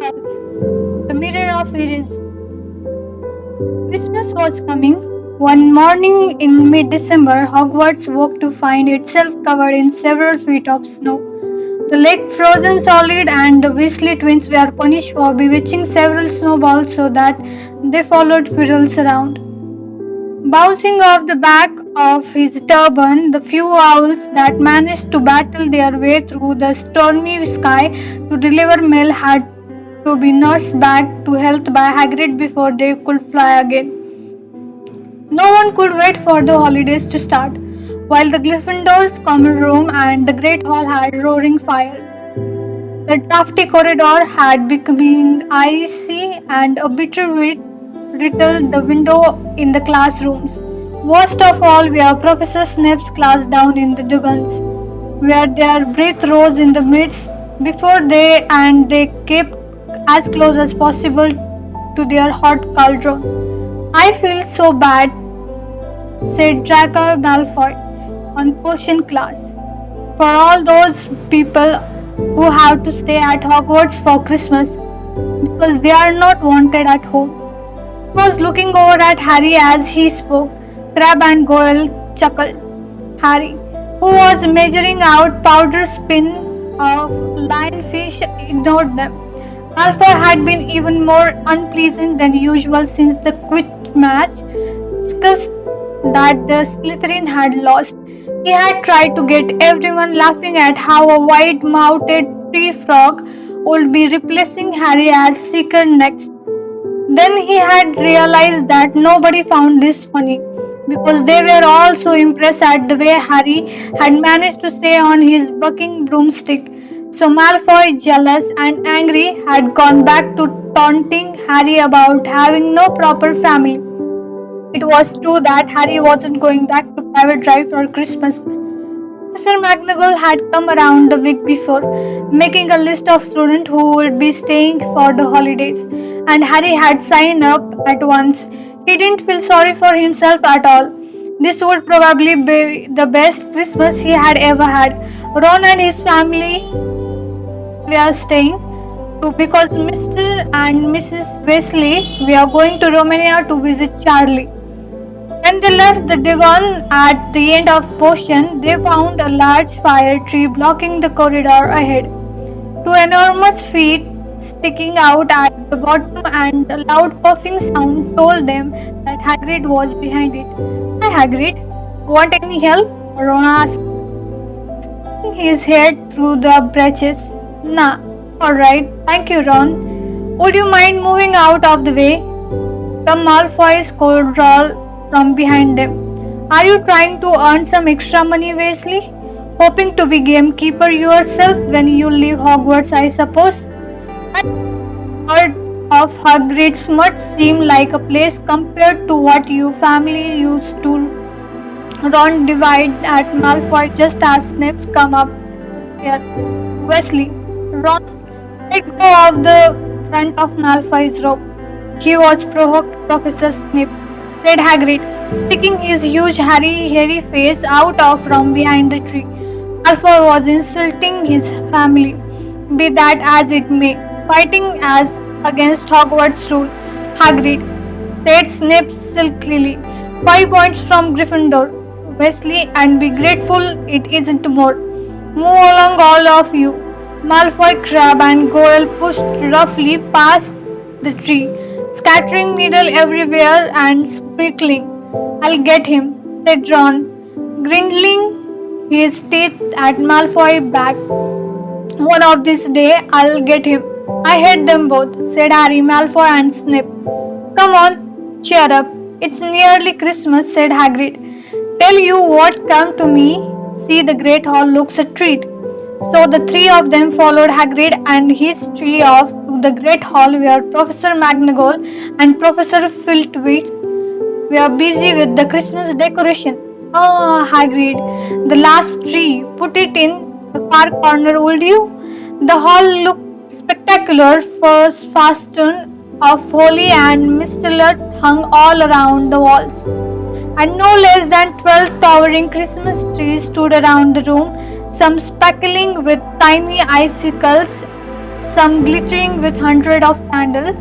The mirror of ages. Christmas was coming. One morning in mid December, Hogwarts woke to find itself covered in several feet of snow. The lake frozen solid, and the Weasley twins were punished for bewitching several snowballs so that they followed Quirrell's around. Bouncing off the back of his turban, the few owls that managed to battle their way through the stormy sky to deliver mail had to be nursed back to health by Hagrid before they could fly again. No one could wait for the holidays to start, while the Gryffindor's common room and the Great Hall had roaring fires. The drafty corridor had become icy, and a bitter wind rattled the window in the classrooms. Worst of all were Professor Snape's class down in the Duggons, where their breath rose in the midst before they kept as close as possible to their hot cauldron. I feel so bad, said Draco Malfoy on Potion class, for all those people who have to stay at Hogwarts for Christmas because they are not wanted at home. He was looking over at Harry as he spoke. Crab and Goyle chuckled. Harry, who was measuring out powder spin of lionfish, ignored them. Malfoy had been even more unpleasant than usual since the Quidditch match. Discussed that the Slytherin had lost. He had tried to get everyone laughing at how a wide-mouthed tree frog would be replacing Harry as Seeker next. Then he had realized that nobody found this funny because they were all so impressed at the way Harry had managed to stay on his bucking broomstick. So Malfoy, jealous and angry, had gone back to taunting Harry about having no proper family. It was true that Harry wasn't going back to private drive for Christmas. Professor McGonagall had come around the week before, making a list of students who would be staying for the holidays, and Harry had signed up at once. He didn't feel sorry for himself at all. This would probably be the best Christmas he had ever had. Ron and his family were staying too because Mr. and Mrs. Weasley were going to Romania to visit Charlie. When they left the Divan at the end of Potion, they found a large fire tree blocking the corridor ahead. Two enormous feet sticking out at the bottom and a loud puffing sound told them that Hagrid was behind it. Hi Hagrid, want any help? Ron asked, his head through the branches. Nah, alright, thank you Ron. Would you mind moving out of the way? Tom Malfoy's cold drawl from behind them. Are you trying to earn some extra money, Weasley? Hoping to be gamekeeper yourself when you leave Hogwarts, I suppose? I heard of Hagrid's must seem like a place compared to what your family used to. Ron divided at Malfoy just as Snape's come up here. Weasley, Ron, let go of the front of Malfoy's robe. He was provoked, Professor Snape, said Hagrid, sticking his huge hairy face out of from behind the tree. Malfoy was insulting his family, be that as it may, fighting as against Hogwarts rule. Hagrid, said Snape silkily, 5 points from Gryffindor, Weasley, and be grateful it isn't more. Move along, all of you. Malfoy, Crabbe, and Goyle pushed roughly past the tree, scattering needle everywhere and sprinkling. I'll get him, said Ron, grinding his teeth at Malfoy back. One of these days, I'll get him. I hate them both, said Harry, Malfoy, and Snape. Come on, cheer up. It's nearly Christmas, said Hagrid. Tell you what, come to me. See, the Great Hall looks a treat. So the three of them followed Hagrid and his tree off to the Great Hall where Professor McGonagall and Professor Flitwick were busy with the Christmas decoration. Oh, Hagrid, the last tree. Put it in the far corner, would you? The hall looked spectacular, first festoons of holly and mistletoe hung all around the walls, and no less than 12 towering Christmas trees stood around the room, some sparkling with tiny icicles, some glittering with hundreds of candles.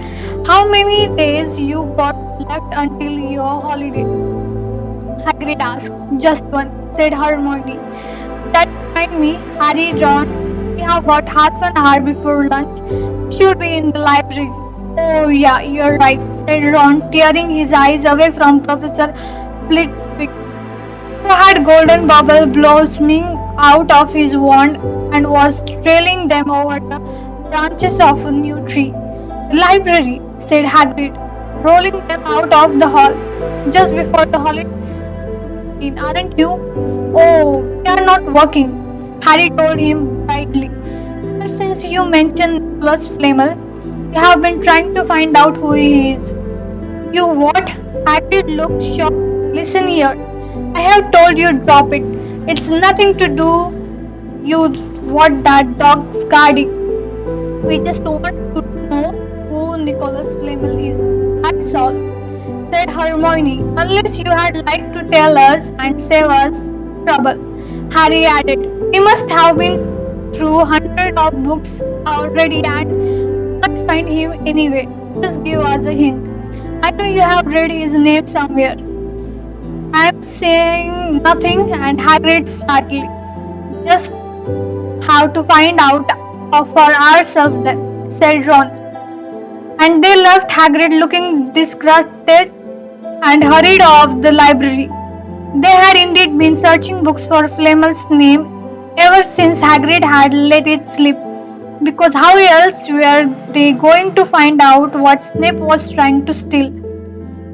How many days you got left until your holiday? Hagrid asked. Just one, said Hermione. That reminds me, Harry, Ron, we have got half an hour before lunch. We should be in the library. Oh yeah, you're right, said Ron, tearing his eyes away from Professor Flitwick, who had golden bubble blossoming out of his wand and was trailing them over the branches of a new tree. The library, said Hagrid, rolling them out of the hall just before the holidays. In, aren't you? Oh, we are not working, Harry told him brightly. Ever since you mentioned Nicholas Flamel, we have been trying to find out who he is. You what? Hagrid looked shocked. Listen here. I have told you drop it. It's nothing to do you what that dog's guarding. We just want to know who Nicholas Flamel is. That's all, said Hermione. Unless you had like to tell us and save us trouble, Harry added. We must have been through hundreds of books already and can't find him anyway. Just give us a hint. I know you have read his name somewhere. I'm saying nothing and Hagrid flatly. Just have to find out for ourselves then, said Ron. And they left Hagrid looking disgusted and hurried off the library. They had indeed been searching books for Flamel's name ever since Hagrid had let it slip, because how else were they going to find out what Snape was trying to steal?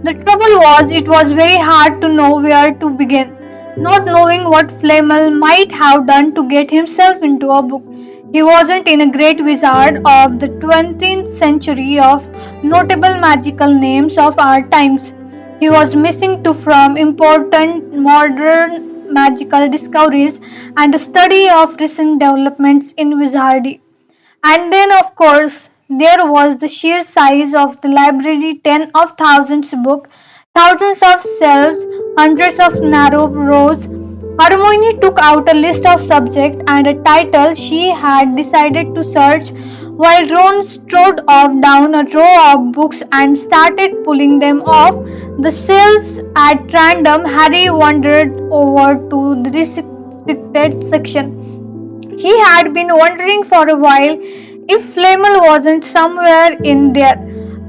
The trouble was, it was very hard to know where to begin, not knowing what Flamel might have done to get himself into a book. He wasn't in a great wizard of the 20th century of notable magical names of our times. He was missing two from important modern magical discoveries and a study of recent developments in wizardry. And then, of course, there was the sheer size of the library, ten of thousands books, thousands of shelves, hundreds of narrow rows. Hermione took out a list of subjects and a title she had decided to search, while Ron strode off down a row of books and started pulling them off the shelves at random. Harry wandered over to the restricted section. He had been wondering for a while if Flamel wasn't somewhere in there.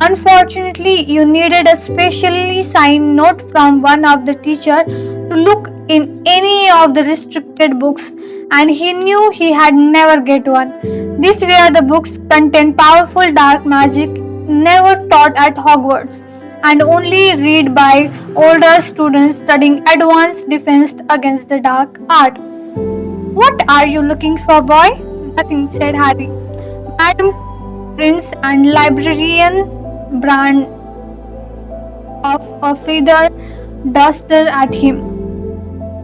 Unfortunately, you needed a specially signed note from one of the teachers to look in any of the restricted books, and he knew he had never get one. These were the books contained powerful dark magic never taught at Hogwarts and only read by older students studying advanced defense against the dark art. What are you looking for, boy? Nothing, said Harry. Madam Prince and librarian brand of a feather duster at him.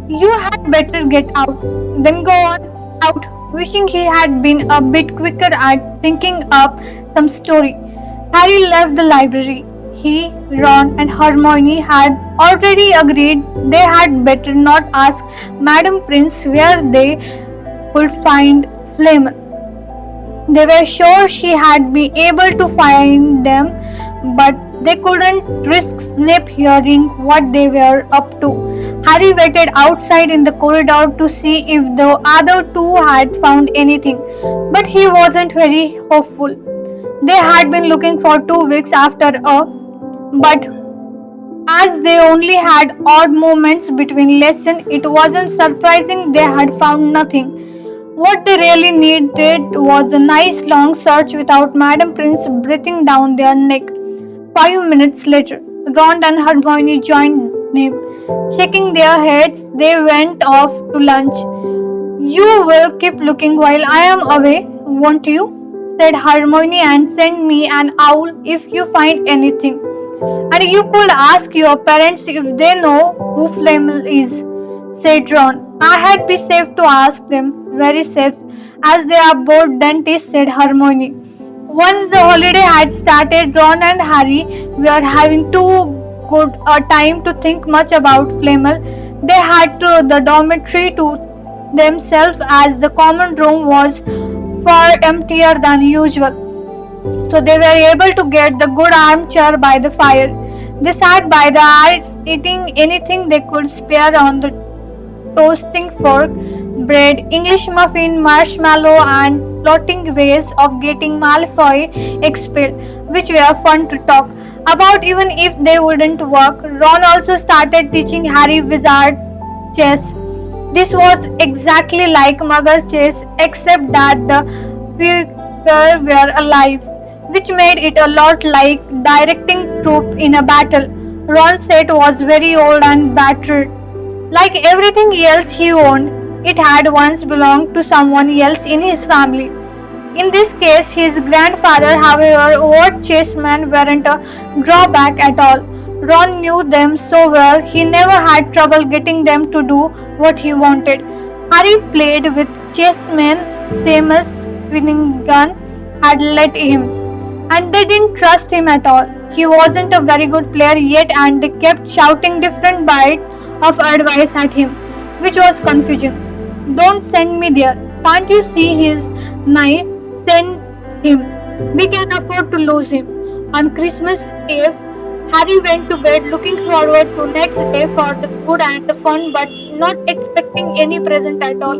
You had better get out. Then go on out, wishing he had been a bit quicker at thinking up some story. Harry left the library. He, Ron, and Hermione had already agreed they had better not ask Madam Prince where they could find Flamel. They were sure she had been able to find them, but they couldn't risk Snape hearing what they were up to. Harry waited outside in the corridor to see if the other two had found anything, but he wasn't very hopeful. They had been looking for 2 weeks after but as they only had odd moments between lessons, it wasn't surprising they had found nothing. What they really needed was a nice long search without Madam Prince breathing down their neck. 5 minutes later, Ron and Hermione joined them. Shaking their heads, they went off to lunch. You will keep looking while I am away, won't you? Said Hermione, and send me an owl if you find anything. And you could ask your parents if they know who Flamel is, said Ron. I had be safe to ask them, very safe, as they are both dentists, said Hermione. Once the holiday had started, Ron and Harry were having too good a time to think much about Flamel. They had to the dormitory to themselves as the common room was far emptier than usual, so they were able to get the good armchair by the fire. They sat by the ice, eating anything they could spare on the toasting fork, bread, English muffin, marshmallow, and plotting ways of getting Malfoy expelled, which were fun to talk about even if they wouldn't work. Ron also started teaching Harry wizard chess. This was exactly like Muggle chess, except that the figures were alive, which made it a lot like directing troops in a battle. Ron's set was very old and battered. Like everything else he owned, it had once belonged to someone else in his family. In this case, his grandfather, however, what chessmen weren't a drawback at all. Ron knew them so well he never had trouble getting them to do what he wanted. Harry played with chessmen Seamus Finnegan had let him, and they didn't trust him at all. He wasn't a very good player yet, and they kept shouting different bites of advice at him, which was confusing. Don't send me there. Can't you see his knight? Send him. We can afford to lose him. On Christmas Eve, Harry went to bed looking forward to next day for the food and the fun, but not expecting any present at all.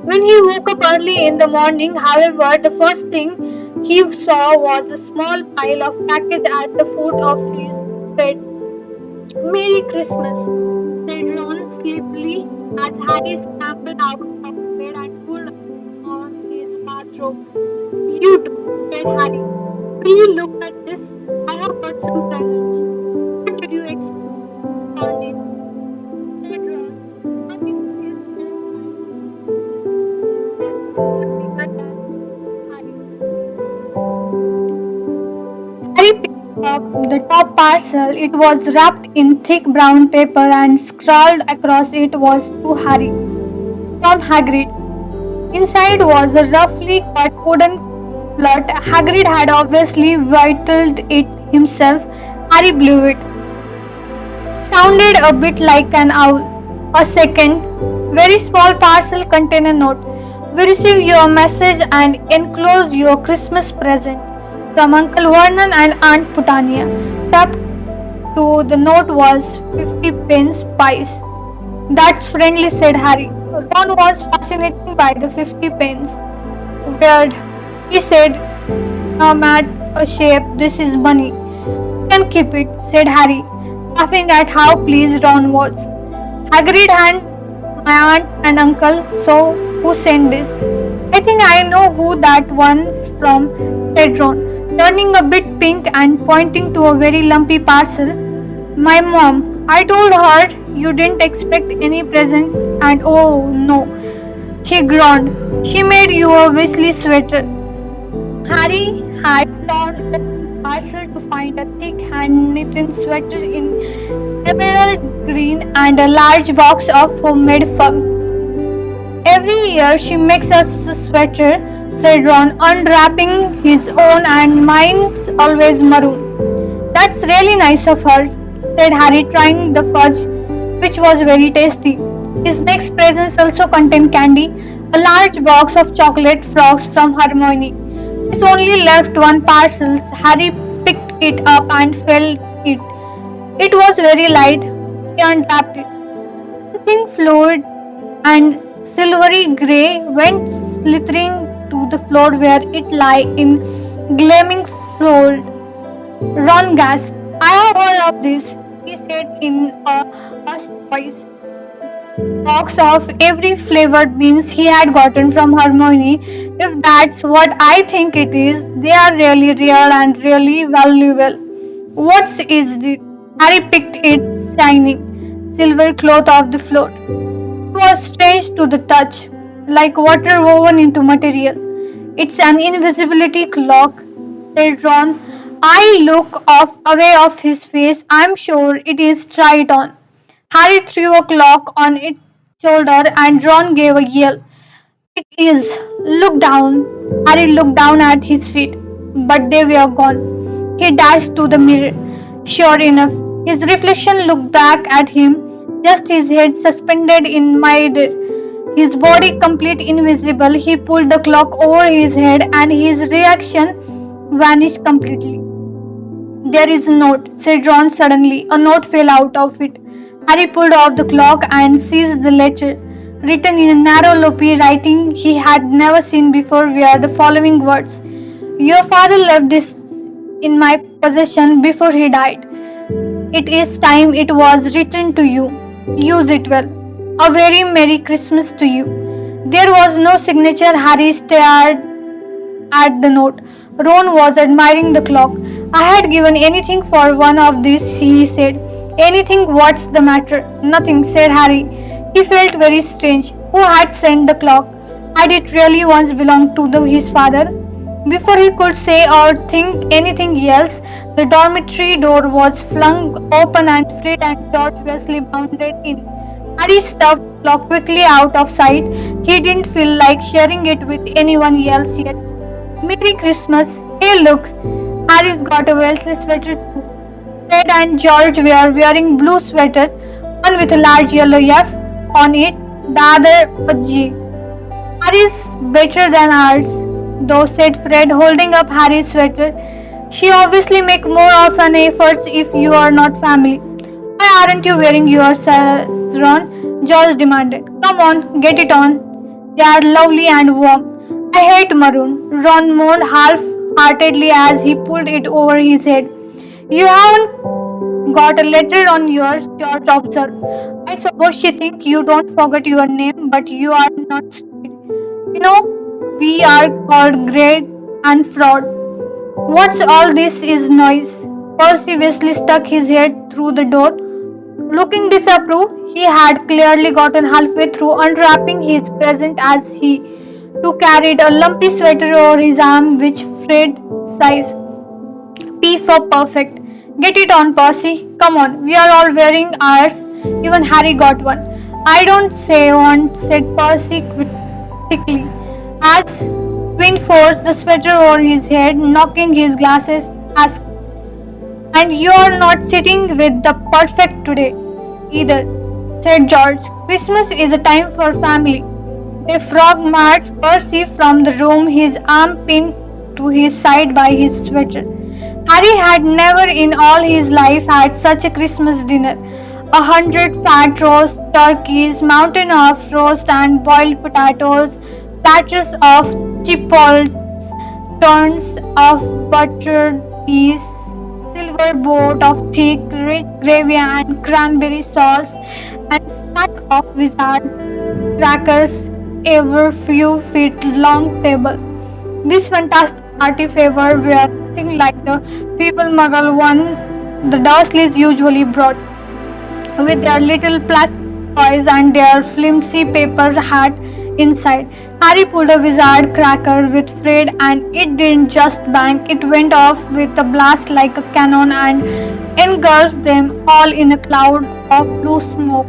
When he woke up early in the morning, however, the first thing he saw was a small pile of package at the foot of his bed. Merry Christmas, said Ron sleepily as Harry scrambled out of bed and pulled on his bathrobe. You do, said Harry. Will you look at this? I have got some presents. What did you expect? Found it, said Ron, looking at his own was far bigger than Harry's. Harry picked up the top parcel. It was wrapped in thick brown paper and scrawled across it was to Harry from Hagrid. Inside was a roughly cut wooden plot. Hagrid had obviously whittled it himself. Harry blew it. Sounded a bit like an owl. A second, very small parcel contained a note. We receive your message and enclose your Christmas present from Uncle Vernon and Aunt Putania. Tapped to the note was 50 pence piece. That's friendly, said Harry. Ron was fascinated by the 50 pence. Weird, he said, mad a shape, this is money. You can keep it, said Harry, laughing at how pleased Ron was. Hagrid and my aunt and uncle, so who sent this? I think I know who that one's from, said Ron, turning a bit pink and pointing to a very lumpy parcel. My mom. I told her you didn't expect any present, and oh no, he groaned. She made you a Weasley sweater. Harry had torn open the parcel to find a thick hand-knitted sweater in emerald green and a large box of homemade fur. Every year she makes us a sweater, said Ron, unwrapping his own, and mine's always maroon. That's really nice of her, said Harry, trying the fudge, which was very tasty. His next presents also contained candy, a large box of chocolate frogs from Hermione. This only left one parcel. Harry picked it up and felt it. It was very light. He unwrapped it. Something fluid and silvery grey went slithering to the floor where it lay in gleaming fold. Ron gasped. I have heard of this, he said in a hushed voice. Box of every flavored beans he had gotten from Hermione. If that's what I think it is, they are really rare and really valuable. What is it? Harry picked it, shining silver cloth off the floor. It was strange to the touch, like water woven into material. It's an invisibility clock, said Ron. I look off away off his face. I'm sure it is. Try it on. Harry threw a clock on its shoulder and Ron gave a yell. It is. Look down. Harry looked down at his feet, but they were gone. He dashed to the mirror. Sure enough, his reflection looked back at him, just his head suspended in midair. his body complete invisible. He pulled the clock over his head and his reaction vanished completely. There is a note, said Ron suddenly. A note fell out of it. Harry pulled off the clock and seized the letter. Written in a narrow loopy writing he had never seen before were the following words: Your father left this in my possession before he died. It is time it was written to you. Use it well. A very Merry Christmas to you. There was no signature. Harry stared at the note. Ron was admiring the clock. I had given anything for one of these, he said. Anything, what's the matter? Nothing, said Harry. He felt very strange. Who had sent the clock? Had it really once belonged to his father? Before he could say or think anything else, the dormitory door was flung open and Fred and George Weasley bounded in. Harry stuffed the clock quickly out of sight. He didn't feel like sharing it with anyone else yet. Merry Christmas. Hey look, Harry's got a Weasley sweater too. Fred and George were wearing blue sweaters, one with a large yellow F on it, the other a G. Harry's better than ours, though, said Fred, holding up Harry's sweater. She obviously make more of an effort if you are not family. Why aren't you wearing yours, Ron? George demanded. Come on, get it on. They are lovely and warm. I hate maroon. Ron moaned half-heartedly as he pulled it over his head. You haven't got a letter on yours, George observed. I suppose she thinks you don't forget your name, but you are not stupid. You know, we are called great and fraud. What's all this is noise? Percy Weasley stuck his head through the door. Looking disapproved, he had clearly gotten halfway through unwrapping his present as he too carried a lumpy sweater over his arm which Fred sized. P for perfect. Get it on, Percy. Come on, we are all wearing ours. Even Harry got one. I don't say one, said Percy quickly, as Twin forced the sweater over his head, knocking his glasses. Asked, and you're not sitting with the perfect today, either, said George. Christmas is a time for family. They frog marched Percy from the room, his arm pinned to his side by his sweater. Harry had never in all his life had such a Christmas dinner. 100 fat roast turkeys, mountain of roast and boiled potatoes, platters of chipolls, tons of buttered peas, silver boat of thick, rich gravy and cranberry sauce, and stack of wizard crackers over few feet long table. This fantastic party favor were nothing like the feeble muggle one the Dursleys usually brought, with their little plastic toys and their flimsy paper hat inside. Harry pulled a wizard cracker with Fred and it didn't just bang, it went off with a blast like a cannon and engulfed them all in a cloud of blue smoke,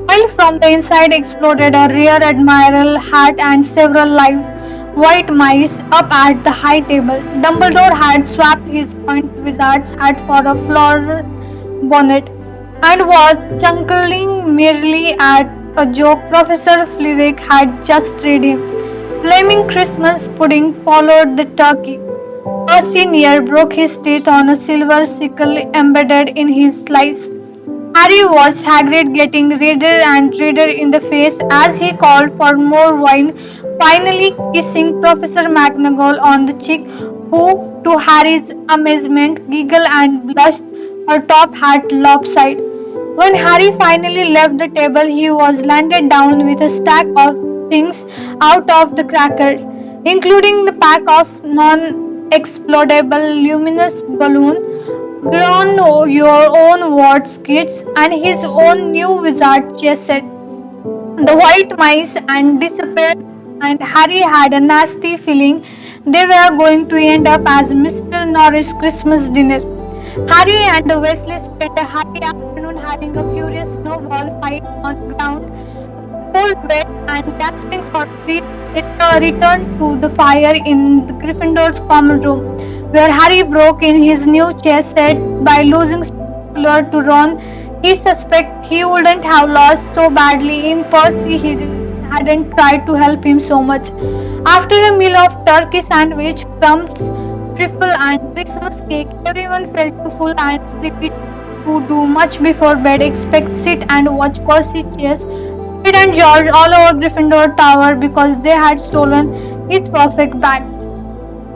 while from the inside exploded a rear admiral hat and several live white mice up at the high table. Dumbledore had swapped his point wizard's hat for a floral bonnet and was chuckling merely at a joke Professor Flitwick had just read him. Flaming Christmas pudding followed the turkey. A senior broke his teeth on a silver sickle embedded in his slice. Harry watched Hagrid getting redder and redder in the face as he called for more wine, finally kissing Professor McGonagall on the cheek, who, to Harry's amazement, giggled and blushed, her top hat lopsided. When Harry finally left the table, he was landed down with a stack of things out of the crackers, including the pack of non-explodable luminous balloons, grown your own words kits, and his own new wizard chess set. The white mice and disappeared, and Harry had a nasty feeling they were going to end up as Mr. Norris' Christmas dinner. Harry and Weasley spent a happy afternoon having a furious snowball fight on the ground. Cold, wet, and gasping for breath, they returned to the fire in the Gryffindor's common room, where Harry broke in his new chess set by losing spectacular to Ron. He suspected he wouldn't have lost so badly in Percy he didn't hadn't tried to help him so much. After a meal of turkey sandwich, crumbs, trifle, and Christmas cake, everyone felt too full and sleepy to do much before bed except sit and watch Percy chase Fred and George all over Gryffindor Tower because they had stolen his perfect bag.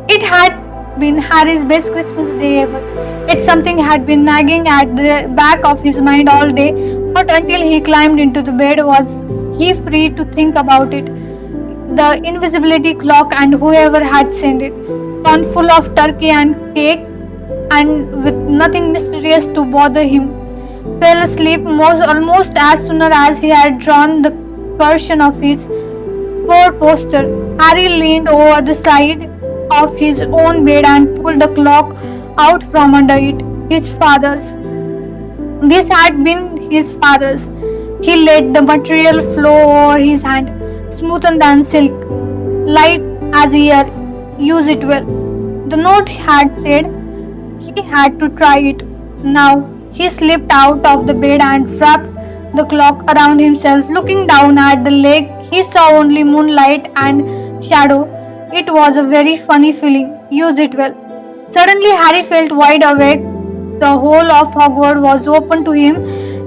It had been Harry's best Christmas day ever. Yet something had been nagging at the back of his mind all day. Not until he climbed into the bed was he free to think about it. The invisibility clock and whoever had sent it, one full of turkey and cake, and with nothing mysterious to bother him, fell asleep almost as soon as he had drawn the curtain of his four-poster. Harry leaned over the side of his own bed and pulled the clock out from under it. His father's. This had been his father's. He let the material flow over his hand, smoother than silk, light as air. Use it well. The note had said he had to try it. Now he slipped out of the bed and wrapped the clock around himself. Looking down at the lake, he saw only moonlight and shadow. It was a very funny feeling. Use it well. Suddenly, Harry felt wide awake. The whole of Hogwarts was open to him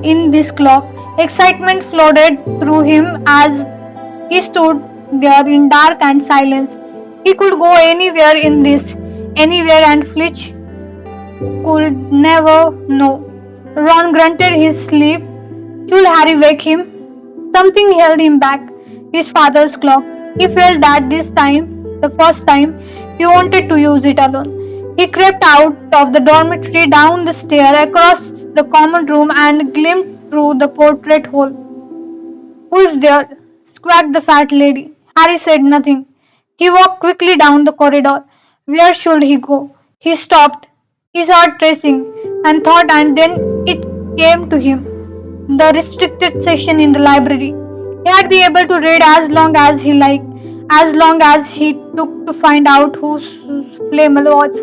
in this clock. Excitement flooded through him as he stood there in dark and silence. He could go anywhere in this, anywhere, and Flitch could never know. Ron grunted his sleep. Should Harry wake him? Something held him back. His father's clock. He felt that this time, the first time, he wanted to use it alone. He crept out of the dormitory, down the stair, across the common room, and glimpsed through the portrait hole. Who's there? Squawked the fat lady. Harry said nothing. He walked quickly down the corridor. Where should he go? He stopped, his heart racing, and thought, and then it came to him. The restricted section in the library. He had been able to read as long as he liked, as long as he took to find out who Flamel was.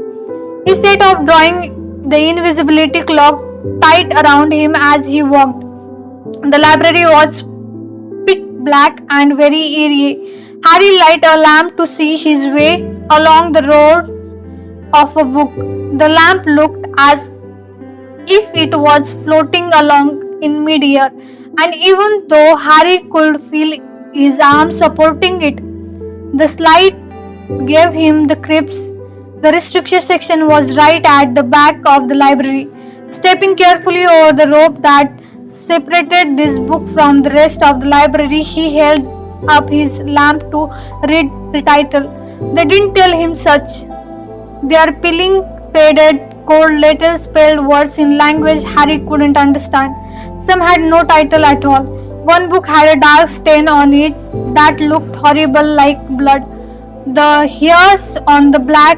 He set off drawing the invisibility clock tight around him as he walked. The library was pitch black and very eerie. Harry lighted a lamp to see his way along the road of a book. The lamp looked as if it was floating along in midair, and even though Harry could feel his arm supporting it, the slide gave him the creeps. The restriction section was right at the back of the library. Stepping carefully over the rope that separated this book from the rest of the library, he held up his lamp to read the title. They didn't tell him such. Their peeling, faded, cold letters spelled words in language Harry couldn't understand. Some had no title at all. One book had a dark stain on it that looked horrible like blood. The hairs on the back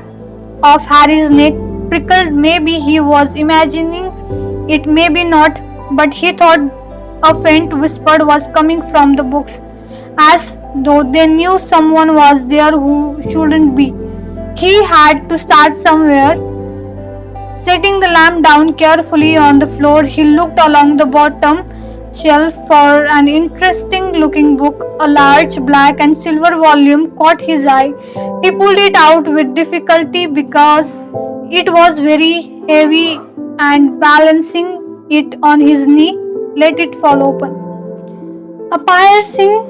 of Harry's neck prickled. Maybe he was imagining it, maybe not, but he thought a faint whisper was coming from the books, as though they knew someone was there who shouldn't be. He had to start somewhere. Setting the lamp down carefully on the floor, he looked along the bottom shelf for an interesting looking book. A large black and silver volume caught his eye. He pulled it out with difficulty because it was very heavy, and balancing it on his knee, let it fall open. A piercing,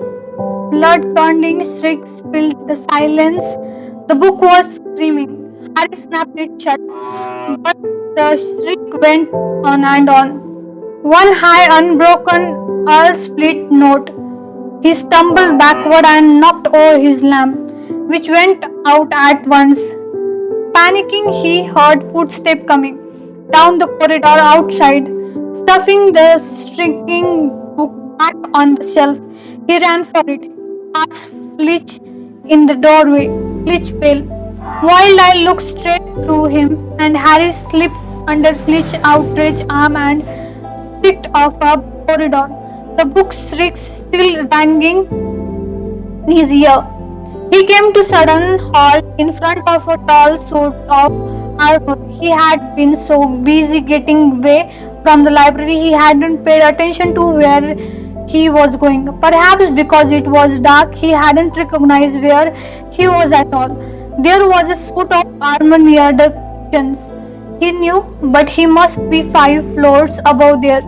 blood-curdling shriek filled the silence. The book was screaming. Harry snapped it shut, but the shriek went on and on. One high, unbroken, split note. He stumbled backward and knocked over his lamp, which went out at once. Panicking, he heard footsteps coming down the corridor outside. Stuffing the shrieking book back on the shelf, he ran for it, past Flitch in the doorway. Flitch fell. Wild Eye looked straight through him, and Harry slipped under Flitch's outstretched arm and slipped off a corridor. The book's shrieks still ringing in his ear. He came to sudden halt in front of a tall suit of armor. He had been so busy getting away from the library he hadn't paid attention to where he was going. Perhaps because it was dark, he hadn't recognized where he was at all. There was a suit of armor near the cushions. He knew, but he must be 5 floors above there.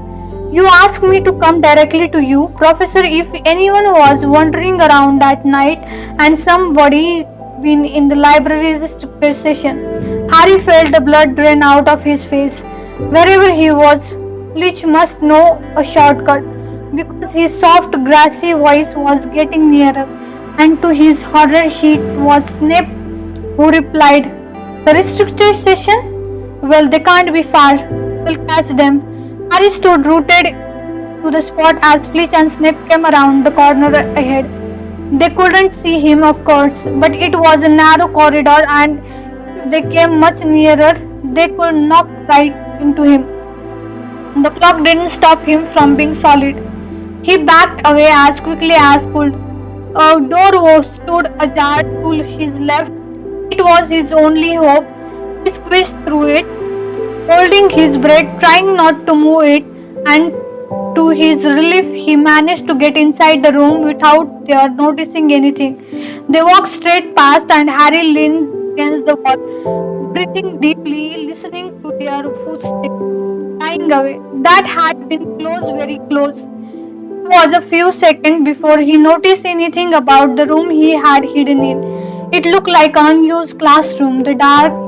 You asked me to come directly to you, Professor. If anyone was wandering around at night and somebody been in the library's session, Harry felt the blood drain out of his face. Wherever he was, Fletch must know a shortcut because his soft, grassy voice was getting nearer, and to his horror, it was Snape who replied, "The restricted session? Well, they can't be far. We'll catch them." Harry stood rooted to the spot as Fletch and Snape came around the corner ahead. They couldn't see him, of course, but it was a narrow corridor, and if they came much nearer, they could knock right into him. The clock didn't stop him from being solid. He backed away as quickly as could. A door stood ajar to his left. It was his only hope. He squeezed through it, holding his breath, trying not to move it, and to his relief, he managed to get inside the room without their noticing anything. They walked straight past, and Harry leaned against the wall, breathing deeply, listening to their footsteps dying away. That had been close, very close. It was a few seconds before he noticed anything about the room he had hidden in. It looked like an unused classroom. The dark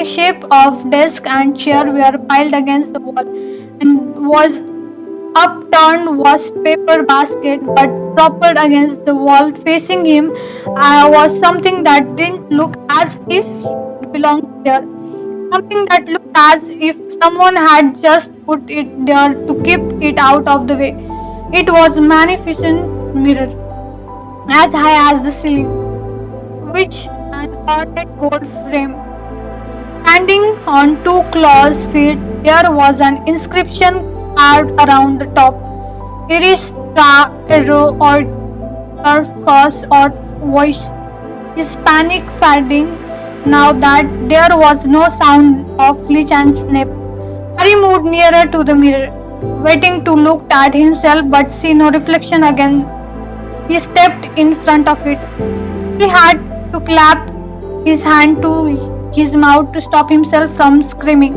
shape of desk and chair were piled against the wall, and was upturned was paper basket, but propped against the wall facing him was something that didn't look as if it belonged there. Something that looked as if someone had just put it there to keep it out of the way. It was a magnificent mirror, as high as the ceiling, which an ornate gold frame. Standing on two claws feet, there was an inscription carved around the top. Iris tra ero or turquoise or voice. His panic fading now that there was no sound of Fletch and Snape. Harry moved nearer to the mirror, waiting to look at himself but see no reflection again. He stepped in front of it. He had to clap his hand to his mouth to stop himself from screaming.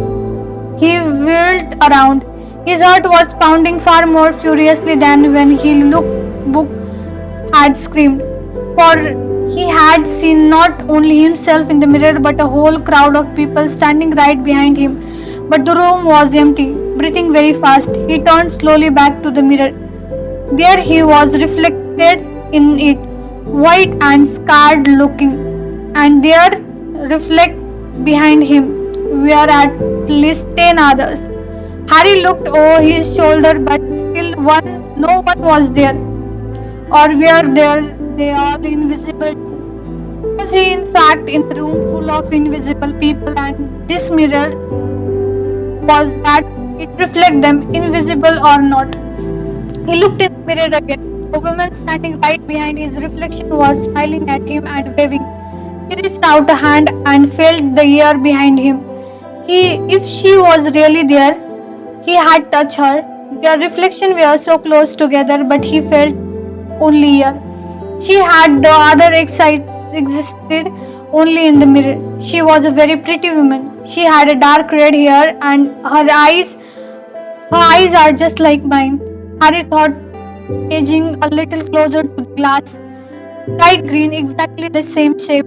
He whirled around. His heart was pounding far more furiously than when he looked book had screamed, for he had seen not only himself in the mirror but a whole crowd of people standing right behind him. But the room was empty. Breathing very fast, he turned slowly back to the mirror. There he was reflected in it, white and scarred looking, and there, reflect behind him, were at least 10 others. Harry looked over his shoulder, but still no one was there, or were there they all invisible? Was he in fact in a room full of invisible people, and this mirror was that it reflect them, invisible or not? He looked in the mirror again. A woman standing right behind his reflection was smiling at him and waving. He reached out a hand and felt the air behind him. If she was really there, he had touched her. Their reflection were so close together, but he felt only air. She had the other existed only in the mirror. She was a very pretty woman. She had a dark red hair, and her eyes are just like mine. Harry thought, edging a little closer to the glass. Bright green, exactly the same shape.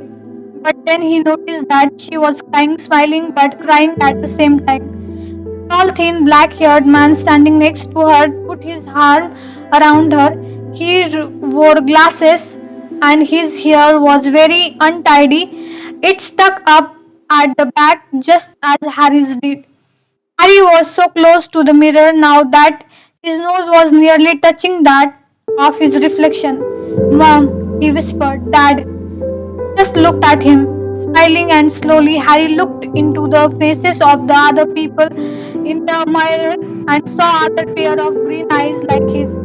But then he noticed that she was crying, smiling, but crying at the same time. Tall, thin, black-haired man standing next to her put his arm around her. He wore glasses, and his hair was very untidy. It stuck up at the back just as Harry's did. Harry was so close to the mirror now that his nose was nearly touching that of his reflection. "Mom," he whispered. "Dad." Just looked at him, smiling, and slowly Harry looked into the faces of the other people in the mirror and saw other pair of green eyes like his,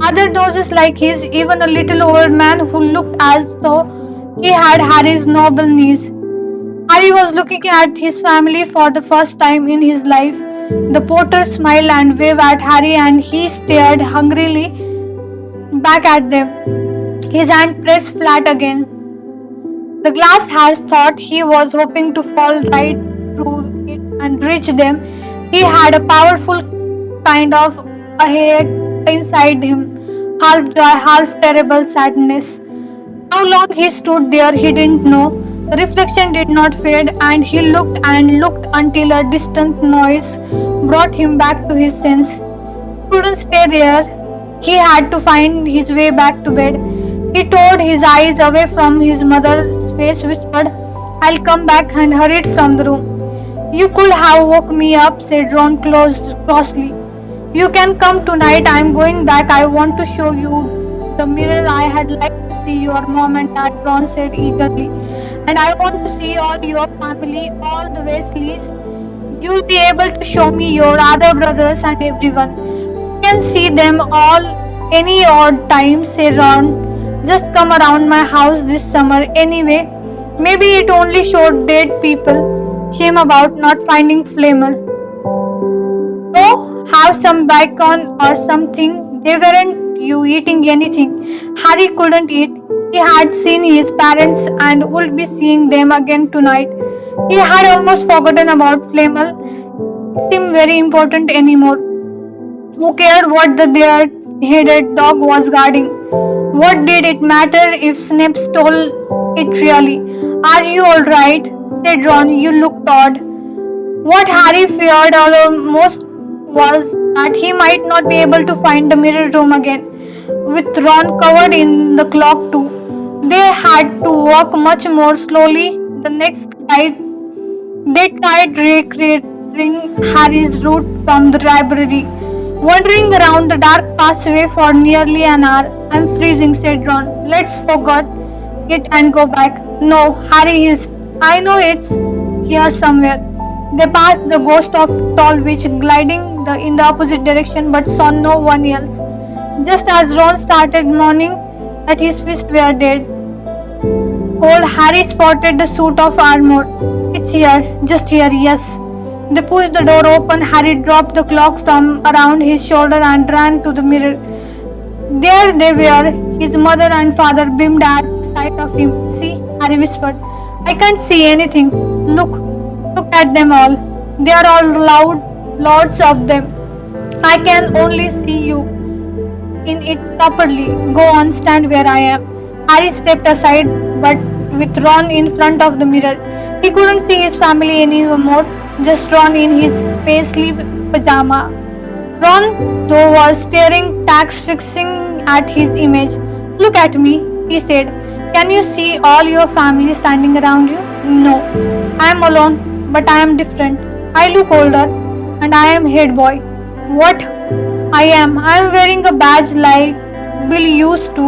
other noses like his, even a little old man who looked as though he had Harry's noble knees. Harry was looking at his family for the first time in his life. The porter smiled and waved at Harry, and he stared hungrily back at them, his hand pressed flat again. The glass has thought he was hoping to fall right through it and reach them. He had a powerful kind of ache inside him, half joy, half terrible sadness. How long he stood there he didn't know. The reflection did not fade, and he looked and looked until a distant noise brought him back to his sense. He couldn't stay there. He had to find his way back to bed. He tore his eyes away from his mother's face, whispered, "I'll come back," and hurried from the room. "You could have woke me up," said Ron crossly. "You can come tonight. I'm going back. I want to show you the mirror. I had liked to see your mom and dad," Ron said eagerly. "And I want to see all your family, all the Wesleys. You'll be able to show me your other brothers and everyone. You can see them all any odd time," said Ron. "Just come around my house this summer anyway. Maybe it only showed dead people. Shame about not finding Flamel. Go have some bacon or something." They weren't you eating anything. Harry couldn't eat. He had seen his parents and would be seeing them again tonight. He had almost forgotten about Flamel. It seemed very important anymore. Who cared what the deer-headed dog was guarding? What did it matter if Snape stole it really? "Are you all right?" said Ron. "You looked odd." What Harry feared almost was that he might not be able to find the mirror room again, with Ron covered in the clock too. They had to walk much more slowly. The next night, they tried recreating Harry's route from the library, wandering around the dark passageway for nearly an hour. "I'm freezing," said Ron. "Let's forget it and go back." "No," Harry hissed. "I know it's here somewhere." They passed the ghost of tall witch gliding in the opposite direction, but saw no one else. Just as Ron started mourning that his fists were dead cold, Harry spotted the suit of armor. "It's here, just here, yes." They pushed the door open. Harry dropped the cloak from around his shoulder and ran to the mirror. There they were. His mother and father beamed at the sight of him. "See," Harry whispered. "I can't see anything. Look. Look at them all. They are all lots of them. I can only see you in it properly. Go on, stand where I am." Harry stepped aside, but with Ron in front of the mirror. He couldn't see his family anymore, just Ron in his paisley pajama. Ron, though, was staring fixing at his image. "Look at me," he said. "Can you see all your family standing around you?" "No. I am alone, but I am different. I look older, and I am head boy." "What?" "I am. I am wearing a badge like Bill used to,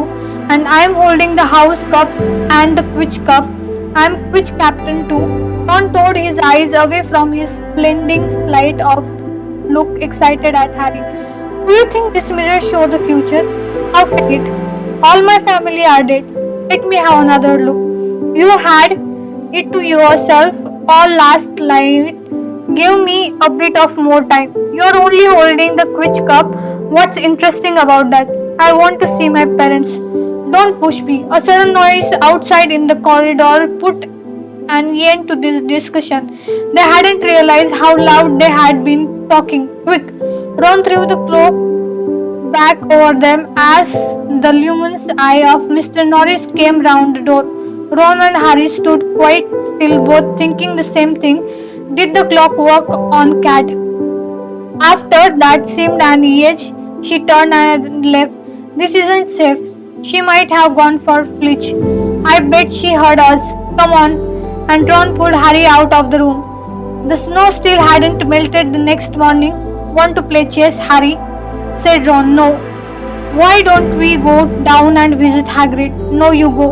and I am holding the house cup and the Quidditch cup. I am Quidditch captain too." Ron turned his eyes away from his splendid light of look excited at Harry. "Do you think this mirror show the future?" "How can it? All my family are dead. Let me have another look." "You had it to yourself all last night. Give me a bit of more time." "You're only holding the Quidditch cup. What's interesting about that?" "I want to see my parents." "Don't push me." A sudden noise outside in the corridor put an end to this discussion. They hadn't realized how loud they had been talking. "Quick!" Ron threw the cloak back over them as the luminous eye of Mr. Norris came round the door. Ron and Harry stood quite still, both thinking the same thing. Did the clock work on Cat? After that seemed an age, she turned and left. "This isn't safe. She might have gone for Flitch. I bet she heard us. Come on." And Ron pulled Harry out of the room. The snow still hadn't melted the next morning. "Want to play chess, Harry?" said Ron. "No." "Why don't we go down and visit Hagrid?" "No, you go."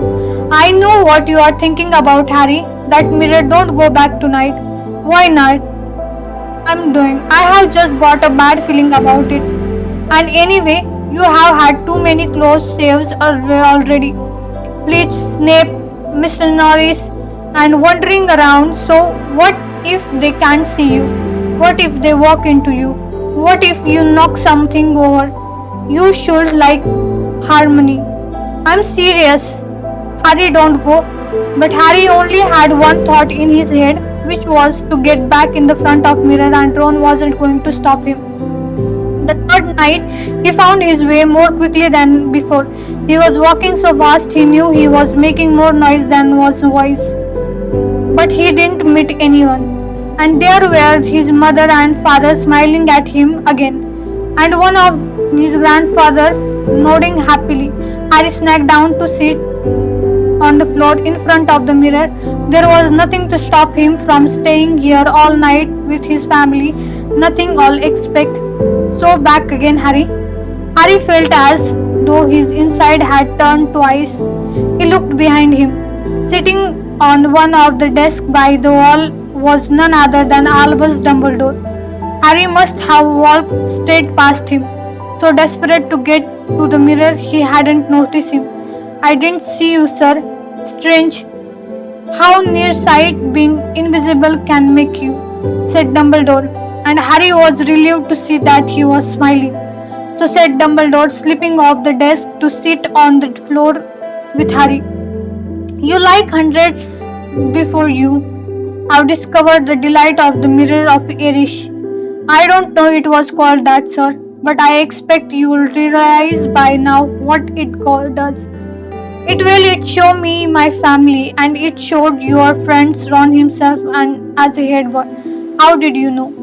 "I know what you are thinking about, Harry. That mirror. Don't go back tonight." "Why not?" "I'm doing. I have just got a bad feeling about it. And anyway, you have had too many close shaves already. Bleach, Snape, Mr. Norris, and wandering around. So what if they can't see you?" What if they walk into you? What if you knock something over? You should like harmony. I'm serious. Harry, don't go. But Harry only had one thought in his head, which was to get back in the front of mirror, and Ron wasn't going to stop him. The third night, he found his way more quickly than before. He was walking so fast he knew he was making more noise than was wise. But he didn't meet anyone. And there were his mother and father smiling at him again, and one of his grandfather nodding happily. Harry snagged down to sit on the floor in front of the mirror. There was nothing to stop him from staying here all night with his family. Nothing all expect. So back again, Harry. Harry felt as though his inside had turned twice. He looked behind him. Sitting on one of the desks by the wall was none other than Albus Dumbledore. Harry must have walked straight past him, so desperate to get to the mirror he hadn't noticed him. I didn't see you, sir. Strange how near sight being invisible can make you, said Dumbledore, and Harry was relieved to see that he was smiling. So said Dumbledore, slipping off the desk to sit on the floor with Harry. You like hundreds before you have discovered the delight of the mirror of Irish. I don't know it was called that, sir, but I expect you'll realize by now what it does. It showed me my family, and it showed your friends Ron himself and as a head boy. How did you know?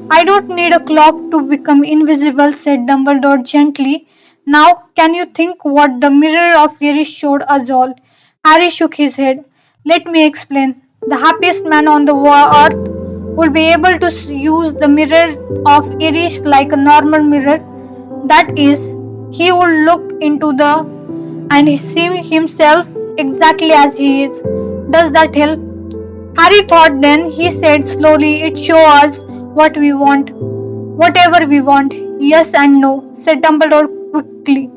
I don't need a clock to become invisible, said Dumbledore gently. Now, can you think what the mirror of Iris showed us all? Harry shook his head. Let me explain. The happiest man on the earth would be able to use the mirror of Iris like a normal mirror. That is, he would look into the and see himself exactly as he is. Does that help? Harry thought then, he said slowly, it shows us what we want. Whatever we want. Yes and no, said Dumbledore quickly.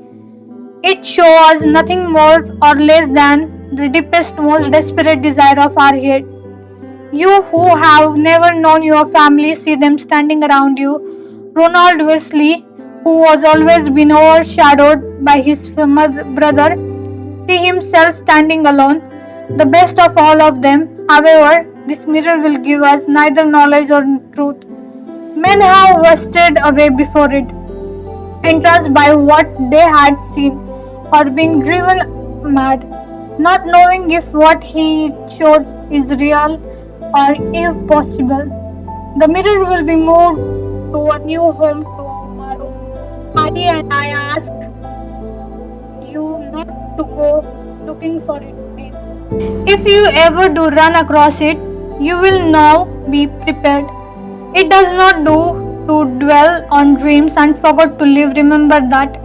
It shows us nothing more or less than the deepest, most desperate desire of our heart. You who have never known your family see them standing around you. Ronald Weasley, who was always been overshadowed by his brother, see himself standing alone. The best of all of them, however, this mirror will give us neither knowledge or truth. Men have wasted away before it, entranced by what they had seen, or being driven mad, not knowing if what he showed is real or if possible. The mirror will be moved to a new home tomorrow. Harry and I ask you not to go looking for it again. If you ever do run across it, you will now be prepared. It does not do to dwell on dreams and forget to live. Remember that.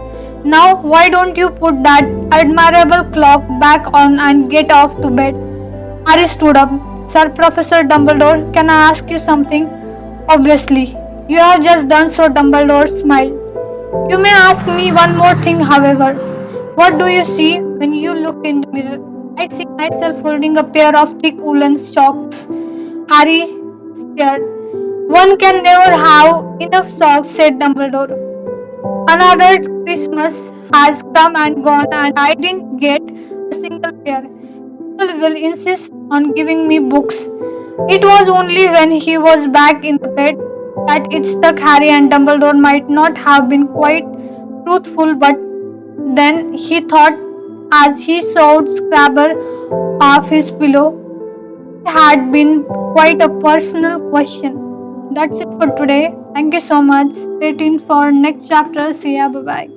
Now, why don't you put that admirable clock back on and get off to bed? Harry stood up. Sir Professor Dumbledore, can I ask you something? Obviously. You have just done so, Dumbledore smiled. You may ask me one more thing, however. What do you see when you look in the mirror? I see myself holding a pair of thick woolen socks. Harry stared. One can never have enough socks, said Dumbledore. Another Christmas has come and gone, and I didn't get a single pair. People will insist on giving me books. It was only when he was back in the bed that it struck Harry, and Dumbledore might not have been quite truthful, but then he thought as he sawed Scrabble off his pillow, it had been quite a personal question. That's it for today. Thank you so much. Stay tuned for next chapter. See ya. Bye bye.